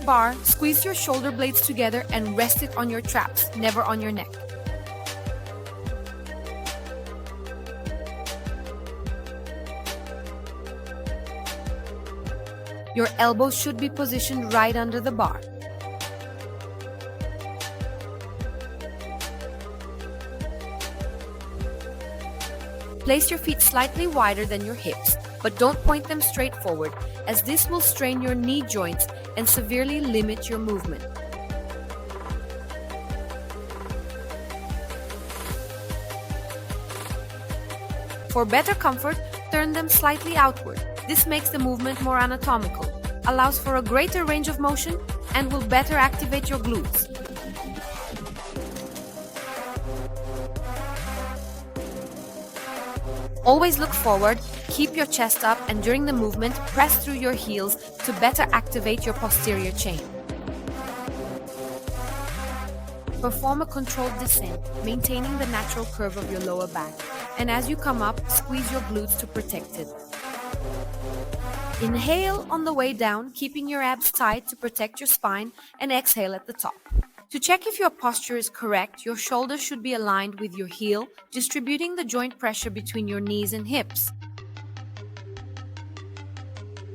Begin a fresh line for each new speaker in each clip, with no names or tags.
bar, squeeze your shoulder blades together and rest it on your traps, never on your neck. Your elbows should be positioned right under the bar. Place your feet slightly wider than your hips, but don't point them straight forward, as this will strain your knee joints and severely limit your movement. For better comfort, turn them slightly outward. This makes the movement more anatomical, allows for a greater range of motion, and will better activate your glutes. Always look forward, keep your chest up, and during the movement, press through your heels to better activate your posterior chain. Perform a controlled descent, maintaining the natural curve of your lower back, and as you come up, squeeze your glutes to protect it. Inhale on the way down, keeping your abs tight to protect your spine, and exhale at the top. To check if your posture is correct, your shoulders should be aligned with your heel, distributing the joint pressure between your knees and hips.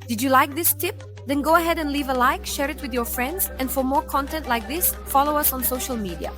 Did you like this tip? Then go ahead and leave a like, share it with your friends, and for more content like this, follow us on social media.